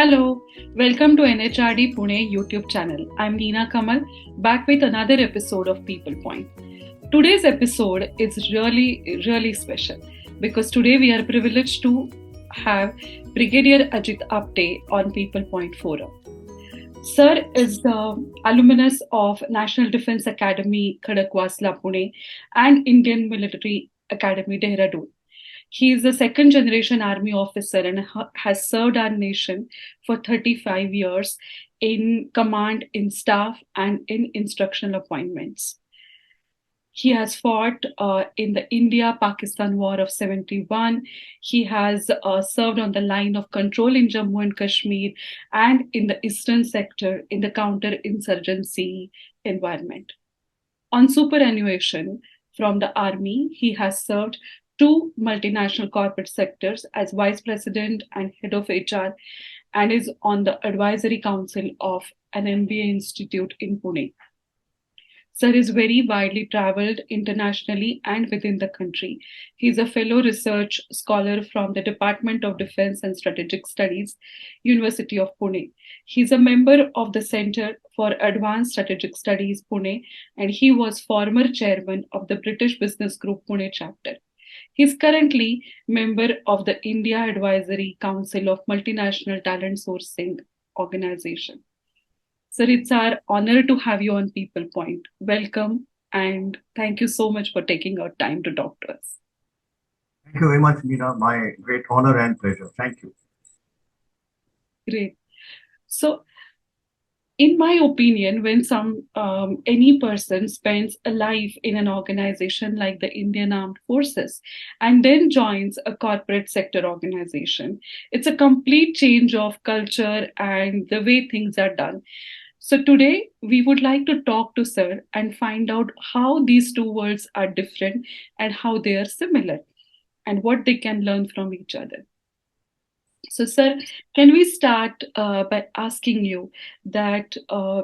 Hello, welcome to NHRD Pune YouTube channel. I'm Neena Kamal, back with another episode of PeoplePoint. Today's episode is really special because today we are privileged to have Brigadier Ajit Apte on PeoplePoint Forum. Sir is the alumnus of National Defence Academy, Khadakwasla, Pune, and Indian Military Academy, Dehradun. He is a second generation army officer and has served our nation for 35 years in command, in staff, and in instructional appointments. He has fought in the India-Pakistan War of 71. He has served on the line of control in Jammu and Kashmir and in the eastern sector in the counter-insurgency environment. On superannuation from the army, he has served two multinational corporate sectors as vice president and head of HR, and is on the advisory council of an MBA institute in Pune. Sir is very widely traveled internationally and within the country. He is a fellow research scholar from the Department of Defense and Strategic Studies, University of Pune. He is a member of the Center for Advanced Strategic Studies, Pune, and he was former chairman of the British Business Group Pune chapter. He is currently member of the India Advisory Council of Multinational Talent Sourcing Organization. Sir, it's our honor to have you on PeoplePoint. Welcome, and thank you so much for taking our time to talk to us. Thank you very much, Neena. My great honor and pleasure. Thank you. Great. So, in my opinion, when any person spends a life in an organization like the Indian Armed Forces and then joins a corporate sector organization, it's a complete change of culture and the way things are done. So today we would like to talk to Sir and find out how these two worlds are different and how they are similar and what they can learn from each other. So, sir, can we start by asking you that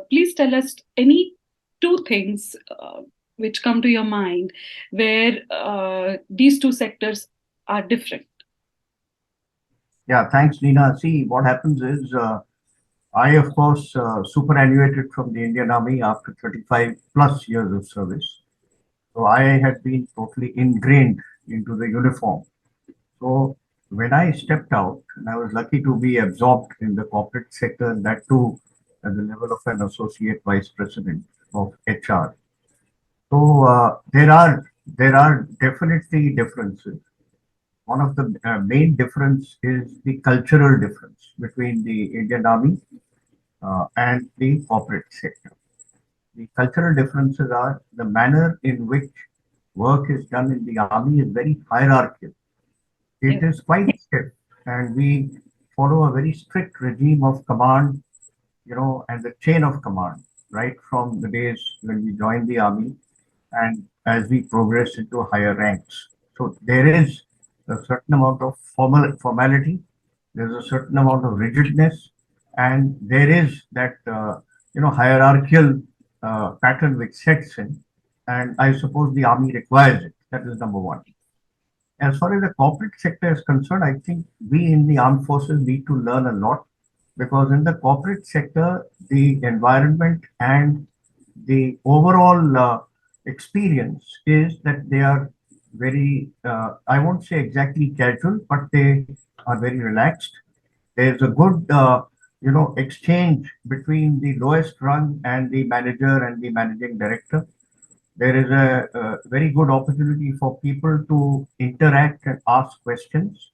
please tell us any two things which come to your mind where these two sectors are different? Yeah, thanks, Neena. See, what happens is I, of course, superannuated from the Indian Army after 35 plus years of service. So I had been totally ingrained into the uniform. So when I stepped out, and I was lucky to be absorbed in the corporate sector, and that too at the level of an associate vice president of HR. So there are definitely differences. One of the main difference is the cultural difference between the Indian Army and the corporate sector. The cultural differences are the manner in which work is done in the army is very hierarchical. It Yes. is quite stiff, and we follow a very strict regime of command, and the chain of command, right from the days when we joined the army and as we progress into higher ranks. So there is a certain amount of formality, there's a certain amount of rigidness, and there is that hierarchical pattern which sets in, and I suppose the army requires it. That is number one. As far as the corporate sector is concerned, I think we in the armed forces need to learn a lot, because in the corporate sector, the environment and the overall experience is that they are very, I won't say exactly casual, but they are very relaxed. There's a good, exchange between the lowest rung and the manager and the managing director. There is a very good opportunity for people to interact and ask questions.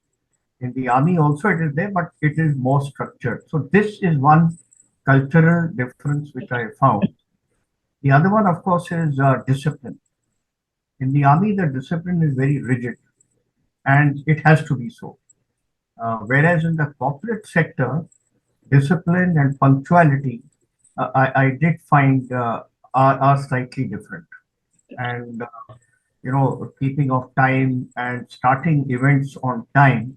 In the army also it is there, but it is more structured. So this is one cultural difference which I found. The other one, of course, is discipline. In the army, the discipline is very rigid, and it has to be so. Whereas in the corporate sector, discipline and punctuality, I did find are slightly different. And keeping of time and starting events on time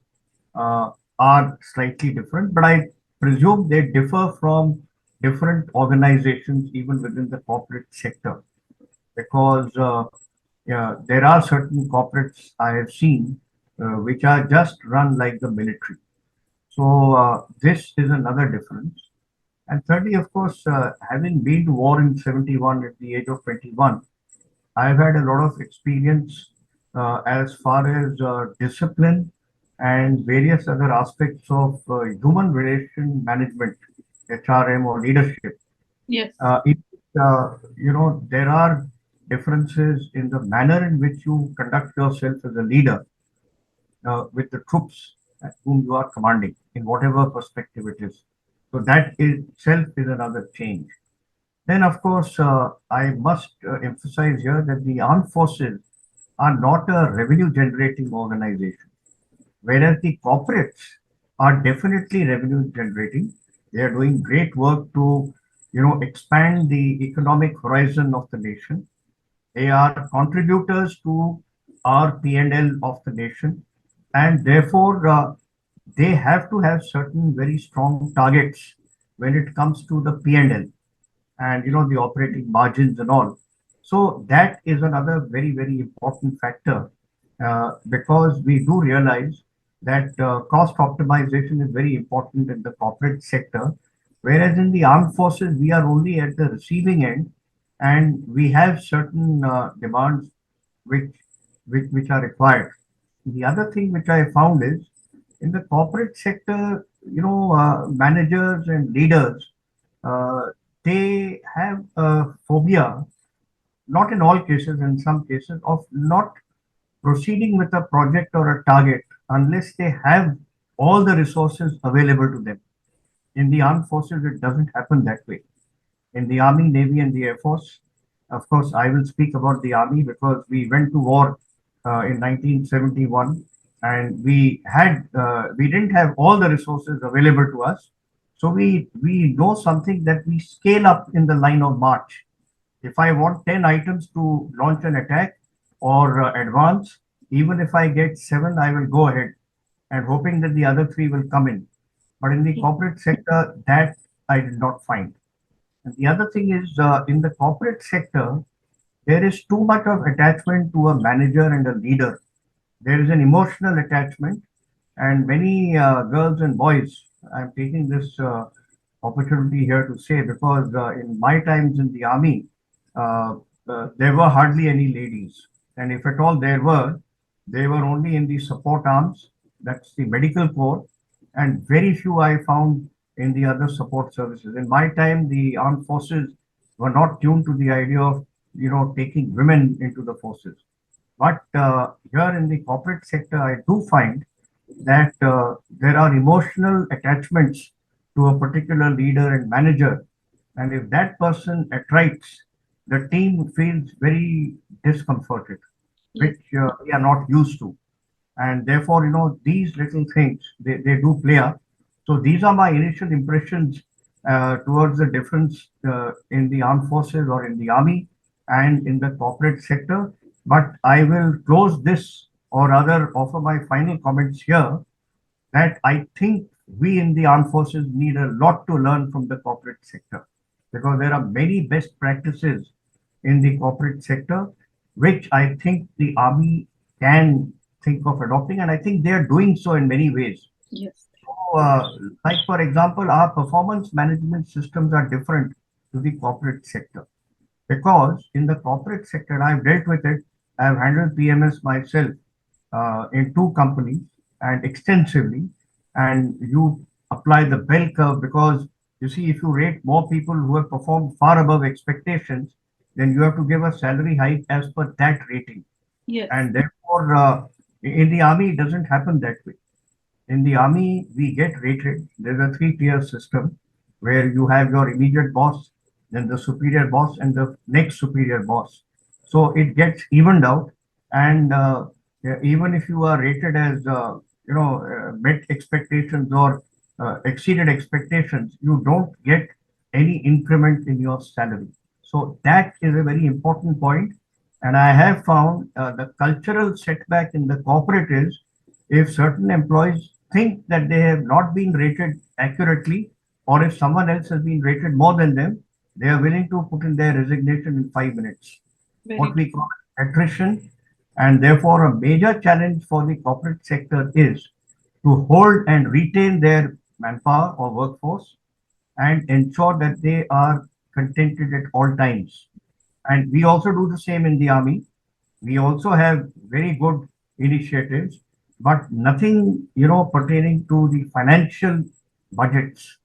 are slightly different, but I presume they differ from different organizations even within the corporate sector, because yeah, there are certain corporates I have seen which are just run like the military. So this is another difference. And thirdly, of course, having been to war in 71 at the age of 21, I've had a lot of experience as far as discipline and various other aspects of human relation management, HRM or leadership. Yes. It, there are differences in the manner in which you conduct yourself as a leader with the troops whom you are commanding, in whatever perspective it is. So that itself is another change. Then, of course, I must emphasize here that the armed forces are not a revenue generating organization, whereas the corporates are definitely revenue generating. They are doing great work to, expand the economic horizon of the nation. They are contributors to our P&L of the nation, and therefore they have to have certain very strong targets when it comes to the P&L and the operating margins and all. So that is another very important factor because we do realize that cost optimization is very important in the corporate sector, whereas in the armed forces we are only at the receiving end, and we have certain demands which, which are required. The other thing which I found is in the corporate sector, managers and leaders, uh, they have a phobia, not in all cases, in some cases, of not proceeding with a project or a target unless they have all the resources available to them. In the armed forces, it doesn't happen that way. In the Army, Navy, and the Air Force, of course, I will speak about the Army because we went to war in 1971, and we didn't have all the resources available to us. So we know something that we scale up in the line of march. If I want 10 items to launch an attack or advance, even if I get seven, I will go ahead and hoping that the other three will come in. But in the corporate sector, that I did not find. And the other thing is, in the corporate sector, there is too much of attachment to a manager and a leader. There is an emotional attachment, and many girls and boys, I'm taking this opportunity here to say because in my times in the army, uh, there were hardly any ladies, and if at all there were, they were only in the support arms, that's the medical corps, and very few I found in the other support services. In my time, the armed forces were not tuned to the idea of taking women into the forces. But here in the corporate sector, I do find that there are emotional attachments to a particular leader and manager. And if that person attrites, the team feels very discomforted, Yes. which we are not used to. And therefore, these little things, they do play up. So these are my initial impressions towards the difference in the armed forces or in the army and in the corporate sector. But I will close this or rather offer my final comments here that I think we in the armed forces need a lot to learn from the corporate sector because there are many best practices in the corporate sector, which I think the army can think of adopting, and I think they are doing so in many ways. Yes. So, like for example, our performance management systems are different to the corporate sector because in the corporate sector, I've dealt with it. I've handled PMS myself in two companies and extensively, and you apply the bell curve because you see, if you rate more people who have performed far above expectations, then you have to give a salary hike as per that rating. Yes. And therefore, in the army, it doesn't happen that way. In the army, we get rated. There's a three-tier system where you have your immediate boss, then the superior boss, and the next superior boss. So it gets evened out, and yeah, even if you are rated as met expectations or exceeded expectations, you don't get any increment in your salary. So that is a very important point. And I have found the cultural setback in the corporate is if certain employees think that they have not been rated accurately, or if someone else has been rated more than them, they are willing to put in their resignation in 5 minutes. Very What we true. call attrition, and therefore a major challenge for the corporate sector is. to hold and retain their manpower or workforce and ensure that they are contented at all times. And we also do the same in the army. We also have very good initiatives, but nothing, pertaining to the financial budgets.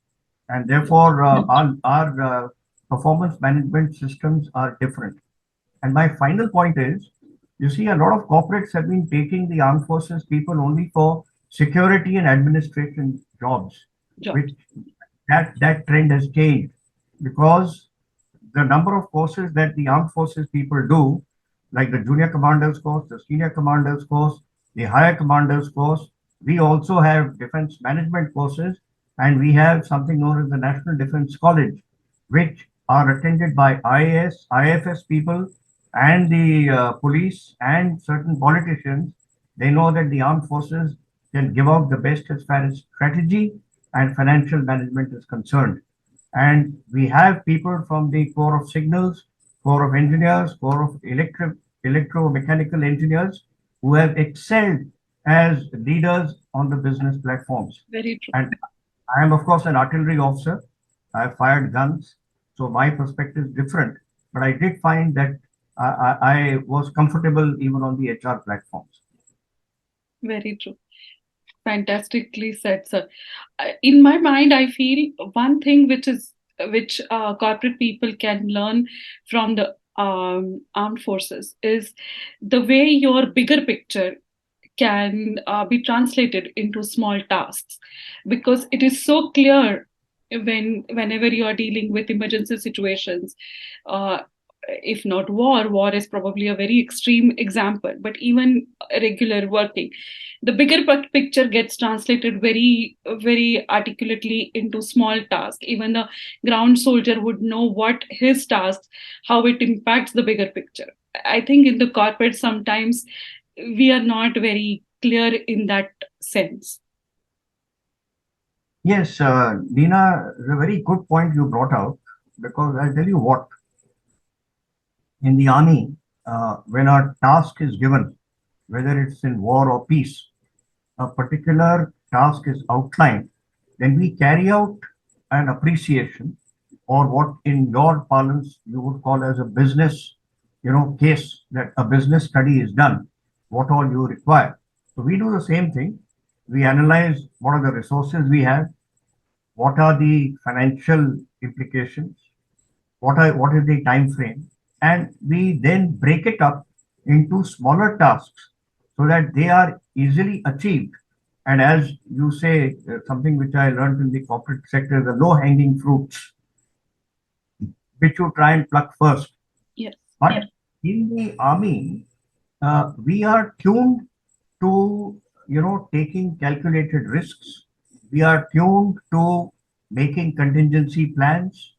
And therefore, our performance management systems are different. And my final point is, you see, a lot of corporates have been taking the armed forces people only for security and administration jobs, which Jobs. that trend has changed because the number of courses that the armed forces people do, like the junior commanders course, the senior commanders course, the higher commanders course, we also have defense management courses, and we have something known as the National Defense College, which are attended by IAS, IFS people, and the police and certain politicians. They know that the armed forces can give out the best as far as strategy and financial management is concerned. And we have people from the Corps of Signals, Corps of Engineers, Corps of Electromechanical Engineers who have excelled as leaders on the business platforms. Very true. And I am, of course, an artillery officer. I have fired guns, so my perspective is different. But I did find that I was comfortable even on the HR platforms. Very true. Fantastically said, sir. In my mind, I feel one thing which corporate people can learn from the armed forces is the way your bigger picture can be translated into small tasks, because it is so clear whenever you are dealing with emergency situations. uh, if not war is probably a very extreme example, but even regular working, the bigger picture gets translated very articulately into small tasks. Even the ground soldier would know what his tasks, how it impacts the bigger picture. I think in the corporate sometimes we are not very clear in that sense. Yes, Neena, it's a very good point you brought out because I'll tell you what, in the army, when a task is given, whether it's in war or peace, a particular task is outlined, then we carry out an appreciation or what in your parlance you would call as a business, case that a business study is done, what all you require. So we do the same thing. We analyze what are the resources we have, what are the financial implications, what is the time frame, and we then break it up into smaller tasks so that they are easily achieved. And as you say, something which I learned in the corporate sector, the low hanging fruits which you try and pluck first. Yes. But in the army, we are tuned to, taking calculated risks. We are tuned to making contingency plans.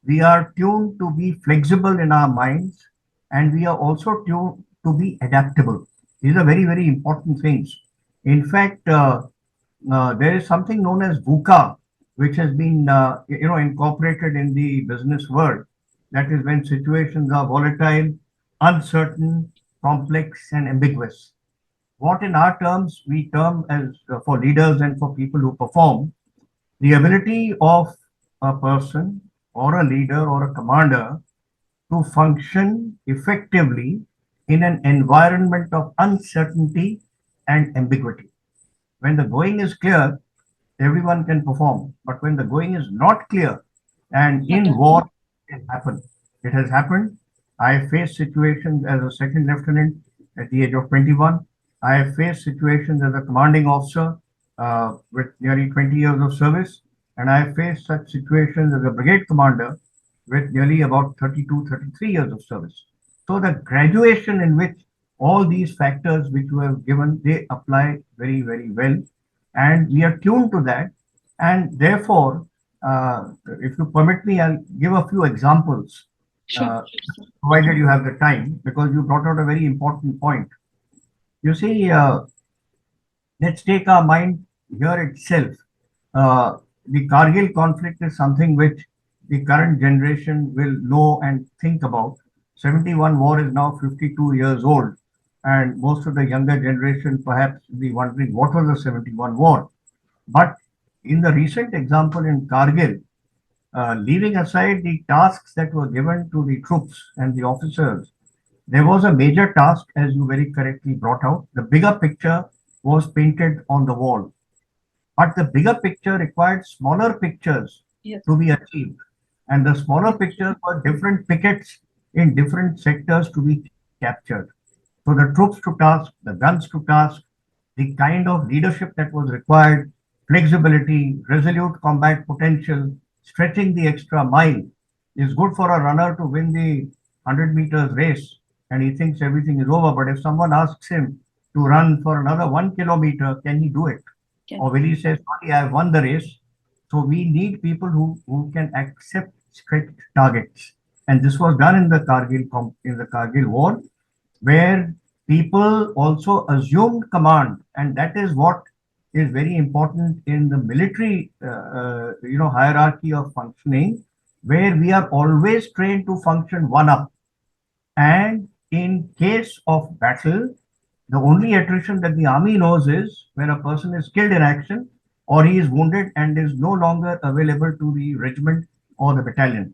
We are tuned to be flexible in our minds, and we are also tuned to be adaptable. These are very, very important things. In fact, there is something known as VUCA, which has been, incorporated in the business world. That is when situations are volatile, uncertain, complex, and ambiguous. What in our terms we term as, for leaders and for people who perform, the ability of a person or a leader or a commander to function effectively in an environment of uncertainty and ambiguity. When the going is clear, everyone can perform. But when the going is not clear, and in war, it happens. It has happened. I faced situations as a second lieutenant at the age of 21. I have faced situations as a commanding officer with nearly 20 years of service. And I have faced such situations as a brigade commander with nearly about 32, 33 years of service. So the graduation in which all these factors which you have given, they apply very, very well. And we are tuned to that. And therefore, if you permit me, I'll give a few examples, Sure. uh, provided you have the time, because you brought out a very important point. You see, let's take our mind here itself. The Kargil conflict is something which the current generation will know and think about. 71 war is now 52 years old. And most of the younger generation perhaps be wondering what was the 71 war. But in the recent example in Kargil, leaving aside the tasks that were given to the troops and the officers, there was a major task, as you very correctly brought out. The bigger picture was painted on the wall, but the bigger picture required smaller pictures Yes. to be achieved. And the smaller pictures were different pickets in different sectors to be captured. So the troops to task, the guns to task, the kind of leadership that was required, flexibility, resolute combat potential, stretching the extra mile is good for a runner to win the 100 meters race and he thinks everything is over. But if someone asks him to run for another 1 kilometer, can he do it? Can. Or will he say, sorry, I have won the race? So we need people who can accept strict targets. And this was done in the Kargil war, where people also assumed command, and that is what is very important in the military, hierarchy of functioning, where we are always trained to function one up. And in case of battle, the only attrition that the army knows is when a person is killed in action or he is wounded and is no longer available to the regiment or the battalion.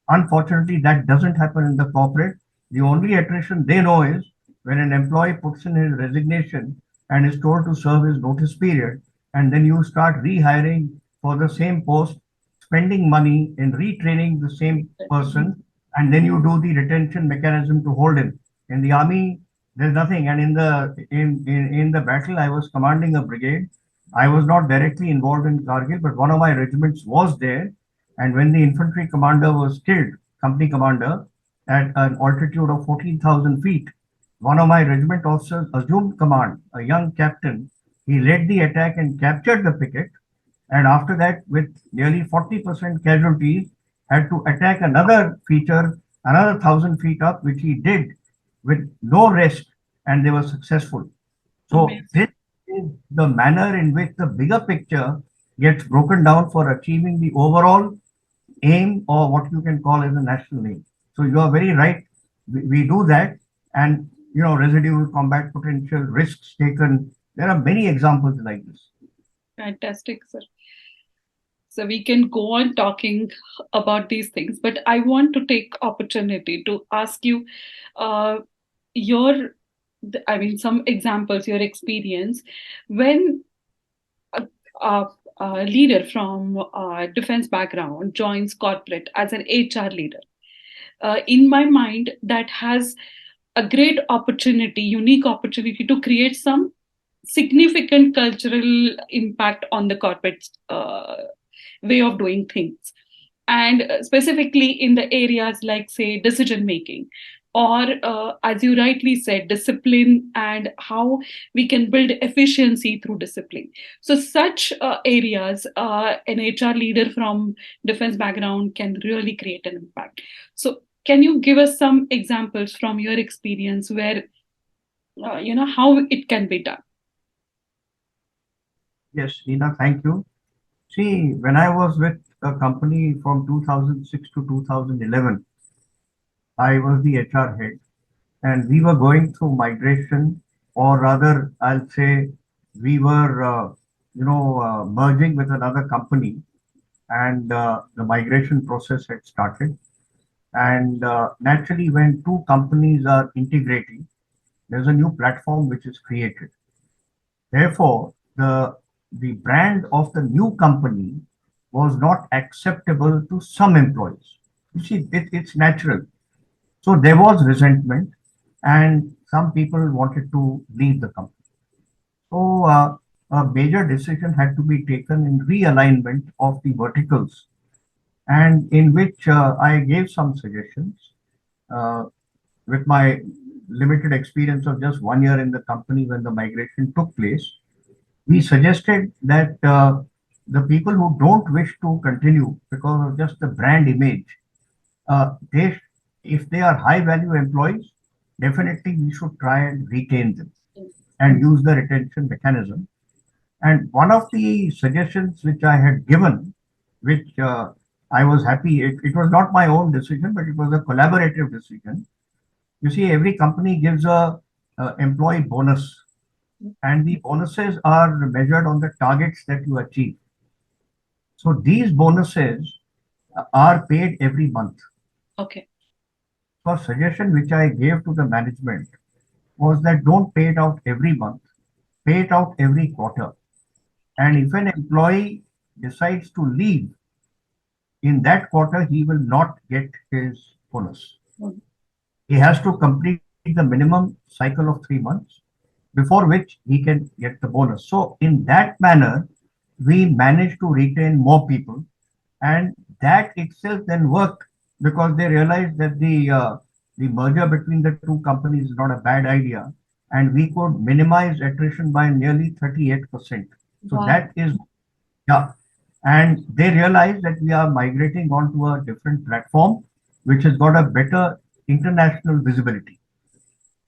Unfortunately, that doesn't happen in the corporate. The only attrition they know is when an employee puts in his resignation and is told to serve his notice period, and then you start rehiring for the same post, spending money in retraining the same person, and then you do the retention mechanism to hold him. In the army, there's nothing. And in the battle, I was commanding a brigade. I was not directly involved in Kargil, but one of my regiments was there, and when the infantry commander was killed, company commander, at an altitude of 14,000 feet, one of my regiment officers assumed command, a young captain. He led the attack and captured the picket. And after that, with nearly 40% casualties, had to attack another feature, another 1,000 feet up, which he did with no rest, and they were successful. So Amazing. this is the manner in which the bigger picture gets broken down for achieving the overall aim or what you can call as a national aim. So you are very right. We do that, and residual combat potential, risks taken. There are many examples like this. Fantastic, sir. So we can go on talking about these things, but I want to take opportunity to ask you uh, your, I mean, some examples, your experience when a, a, a leader from a defense background joins corporate as an HR leader. In my mind, that has a great opportunity, unique opportunity to create some significant cultural impact on the corporate way of doing things. And specifically in the areas like, say, decision making, or as you rightly said, discipline, and how we can build efficiency through discipline. So, such areas, an HR leader from defense background can really create an impact. So, can you give us some examples from your experience where, how it can be done? Yes, Neena, thank you. See, when I was with a company from 2006 to 2011, I was the HR head, and we were going through migration, or rather, I'll say we were, merging with another company, and the migration process had started. And naturally, when two companies are integrating, there's a new platform which is created. Therefore, the brand of the new company was not acceptable to some employees. You see, it's natural. So there was resentment, and some people wanted to leave the company. So a major decision had to be taken in realignment of the verticals, and in which I gave some suggestions. Uh, with my limited experience of just 1 year in the company when the migration took place, we suggested that the people who don't wish to continue because of just the brand image, they, if they are high value employees, definitely we should try and retain them and use the retention mechanism. And one of the suggestions which I had given, which I was happy, it was not my own decision, but it was a collaborative decision. You see, every company gives a employee bonus, and the bonuses are measured on the targets that you achieve. So these bonuses are paid every month. Okay. So a suggestion which I gave to the management was that don't pay it out every month, pay it out every quarter. And if an employee decides to leave in that quarter, he will not get his bonus. Mm. He has to complete the minimum cycle of 3 months, before which he can get the bonus. So, in that manner, we managed to retain more people, and that itself then worked because they realized that the merger between the two companies is not a bad idea, and we could minimize attrition by nearly 38%. So Wow. that is, yeah, and they realized that we are migrating onto a different platform, which has got a better international visibility.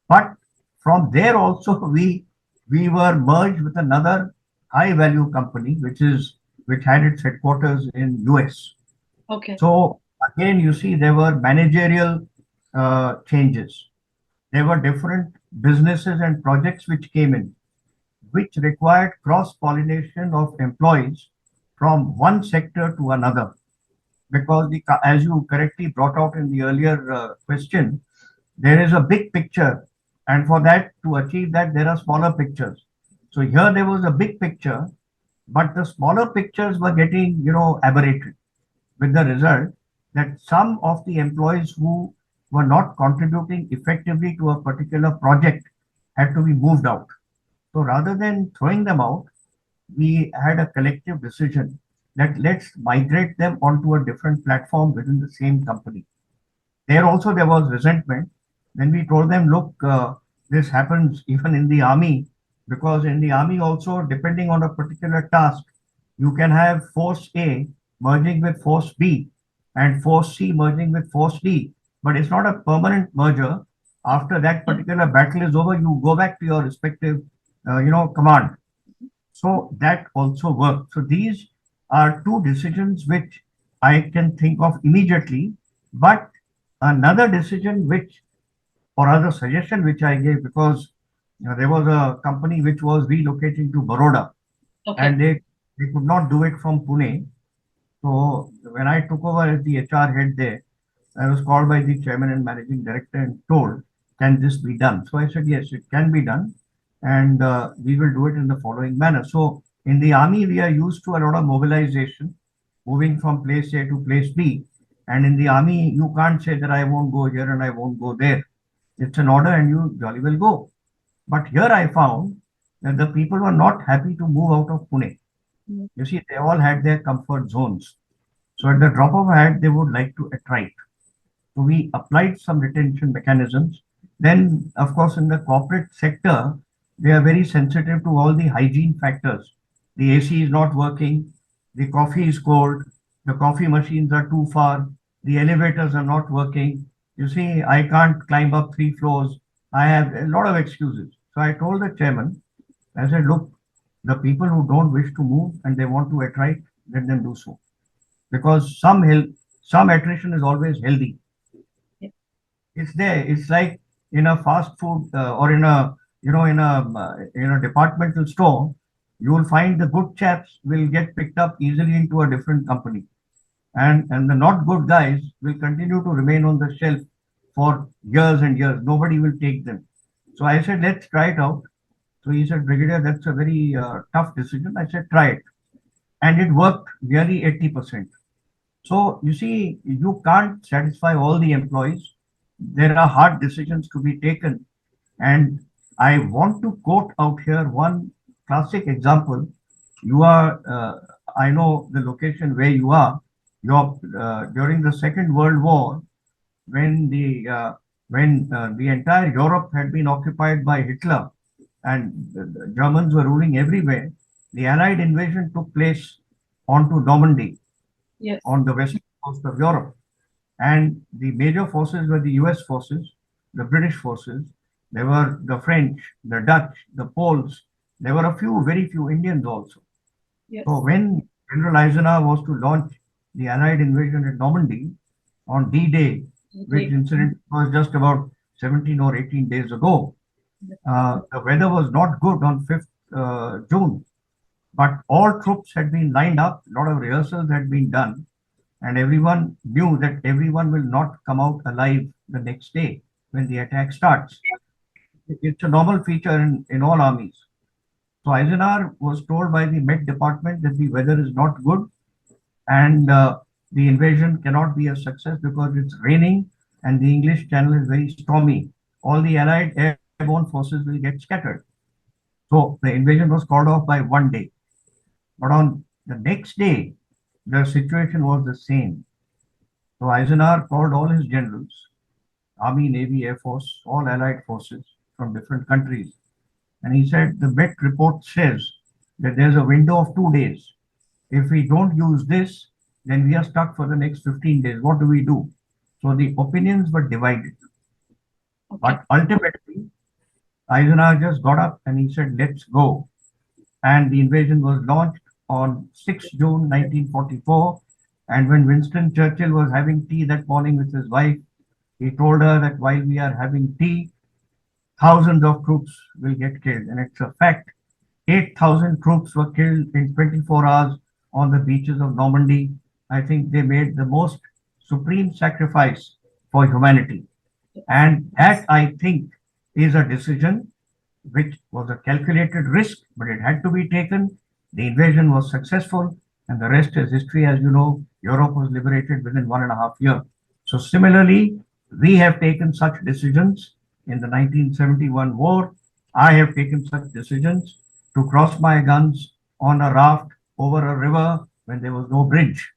But from there also we were merged with another high value company, which had its headquarters in US. Okay. So again, you see, there were managerial changes. There were different businesses and projects which came in, which required cross pollination of employees from one sector to another. Because as you correctly brought out in the earlier question, there is a big picture, and for that, to achieve that, there are smaller pictures. So here there was a big picture, but the smaller pictures were getting, aberrated, with the result that some of the employees who were not contributing effectively to a particular project had to be moved out. So rather than throwing them out, we had a collective decision that let's migrate them onto a different platform within the same company. There also there was resentment. Then we told them, look, this happens even in the army, because in the army also, depending on a particular task, you can have Force A merging with Force B and Force C merging with Force D, but it's not a permanent merger. After that particular battle is over, you go back to your respective, command. So that also worked. So these are two decisions which I can think of immediately. But another decision which, or other suggestion which I gave, because there was a company which was relocating to Baroda, Okay. and they could not do it from Pune. So when I took over as the HR head there, I was called by the chairman and managing director and told, can this be done? So I said, yes, it can be done. And we will do it in the following manner. So in the army, we are used to a lot of mobilization, moving from place A to place B. And in the army, you can't say that I won't go here and I won't go there. It's an order and you jolly well go. But here I found that the people were not happy to move out of Pune. Mm. You see, they all had their comfort zones. So at the drop of a hat, they would like to attract. So we applied some retention mechanisms. Then, of course, in the corporate sector, they are very sensitive to all the hygiene factors. The AC is not working, the coffee is cold, the coffee machines are too far, the elevators are not working. You see, I can't climb up 3 floors. I have a lot of excuses. So I told the chairman, I said, look, the people who don't wish to move and they want to attract, let them do so. Because some attrition is always healthy. Yeah. It's there. It's like in a fast food or in a departmental store, you will find the good chaps will get picked up easily into a different company, and the not good guys will continue to remain on the shelf for years and years. Nobody will take them. So I said, let's try it out. So he said, Brigadier, that's a very tough decision. I said, try it, and it worked nearly 80%. So you see, you can't satisfy all the employees. There are hard decisions to be taken. And I want to quote out here one classic example. You are, I know the location where you are. You're during the Second World War, when the entire Europe had been occupied by Hitler, and the Germans were ruling everywhere. The Allied invasion took place onto Normandy, Yes. on the western coast of Europe. And the major forces were the US forces, the British forces, there were the French, the Dutch, the Poles, there were a few, very few Indians also. So Yes. when General Eisenhower was to launch the Allied invasion in Normandy on D-Day, which Great. incident was just about 17 or 18 days ago, The weather was not good on 5th June, but all troops had been lined up, a lot of rehearsals had been done, and everyone knew that everyone will not come out alive the next day when the attack starts. It's a normal feature in all armies. So Eisenhower was told by the Met Department that the weather is not good and the invasion cannot be a success because it's raining and the English Channel is very stormy. All the Allied airborne forces will get scattered. So the invasion was called off by one day. But on the next day, the situation was the same. So Eisenhower called all his generals, Army, Navy, Air Force, all Allied forces from different countries. And he said, the Met report says that there's a window of 2 days. If we don't use this, then we are stuck for the next 15 days. What do we do? So the opinions were divided. Okay. But ultimately, Eisenhower just got up and he said, let's go. And the invasion was launched on 6th June 1944. And when Winston Churchill was having tea that morning with his wife, he told her that while we are having tea, thousands of troops will get killed. And it's a fact. 8,000 troops were killed in 24 hours on the beaches of Normandy. I think they made the most supreme sacrifice for humanity. And that, I think, is a decision which was a calculated risk, but it had to be taken. The invasion was successful, and the rest is history. As you know, Europe was liberated within 1.5 years. So, similarly, we have taken such decisions in the 1971 war. I have taken such decisions to cross my guns on a raft over a river when there was no bridge.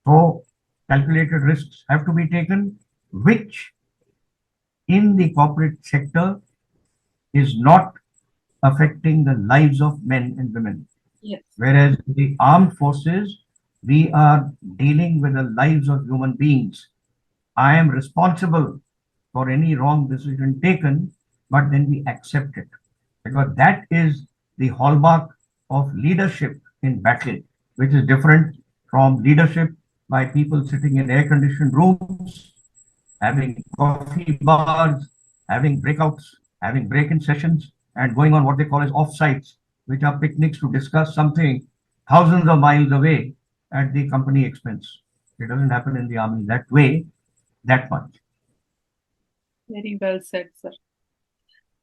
So, calculated risks have to be taken, which in the corporate sector is not affecting the lives of men and women. Yes. Whereas in the armed forces, we are dealing with the lives of human beings. I am responsible for any wrong decision taken, but then we accept it. Because that is the hallmark of leadership in battle, which is different from leadership by people sitting in air conditioned rooms, having coffee bars, having breakouts, having break in sessions, and going on what they call as offsites, which are picnics to discuss something thousands of miles away at the company expense. It doesn't happen in the army that way, that much. Very well said, sir.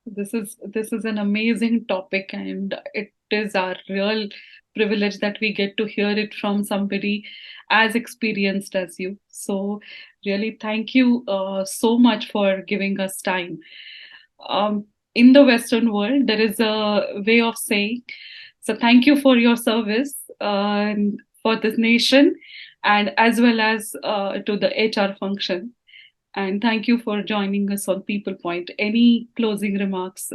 This is an amazing topic, and it is our real privilege that we get to hear it from somebody as experienced as you. So, really, thank you so much for giving us time. In the Western world, there is a way of saying, so thank you for your service and for this nation, and as well as to the HR function. And thank you for joining us on People Point. Any closing remarks?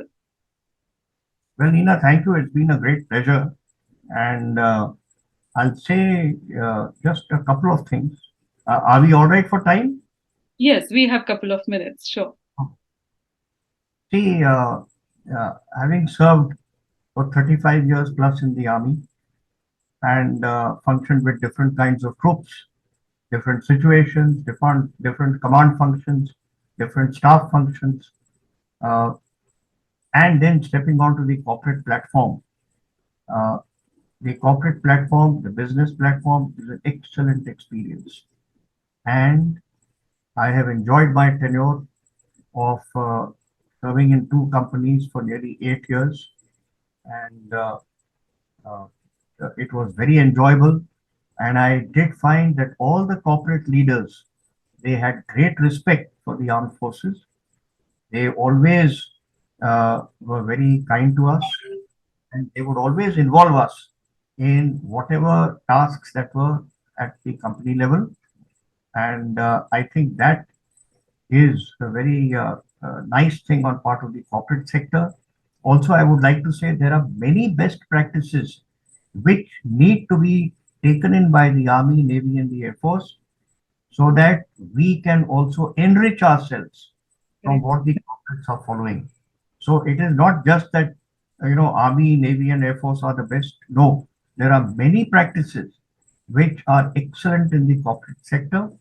Well, Neena, thank you. It's been a great pleasure. And I'll say just a couple of things. Are we all right for time? Yes, we have a couple of minutes. Sure. See, having served for 35 years plus in the army and functioned with different kinds of troops, different situations, different command functions, different staff functions, uh, and then stepping onto the corporate platform. Uh, the corporate platform, the business platform is an excellent experience. And I have enjoyed my tenure of serving in two companies for nearly 8 years. And uh, it was very enjoyable. And I did find that all the corporate leaders, they had great respect for the armed forces. They always were very kind to us, and they would always involve us in whatever tasks that were at the company level. And I think that is a very nice thing on part of the corporate sector. Also, I would like to say there are many best practices which need to be taken in by the Army, Navy, and the Air Force so that we can also enrich ourselves from Correct. what the corporates are following. So it is not just that Army, Navy, and Air Force are the best. No, there are many practices which are excellent in the corporate sector,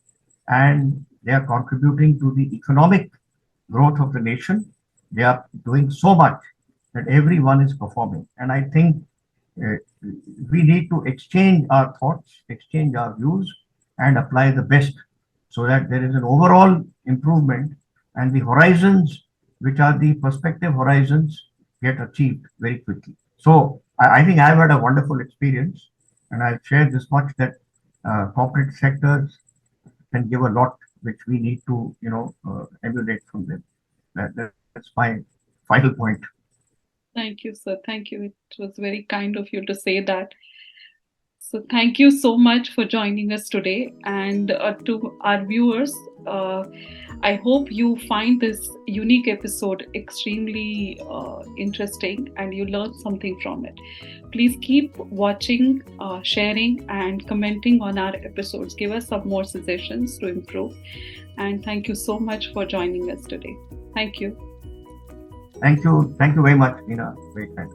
and they are contributing to the economic growth of the nation. They are doing so much that everyone is performing. And I think uh, we need to exchange our thoughts, exchange our views, and apply the best so that there is an overall improvement and the horizons, which are the perspective horizons, get achieved very quickly. So I think I've had a wonderful experience, and I'll share this much that corporate sectors can give a lot, which we need to, emulate from them. That's my final point. Thank you, sir. Thank you. It was very kind of you to say that. So, thank you so much for joining us today. And to our viewers, I hope you find this unique episode extremely interesting and you learn something from it. Please keep watching, sharing, and commenting on our episodes. Give us some more suggestions to improve. And thank you so much for joining us today. Thank you. Thank you. Thank you very much, Neena. Very kind.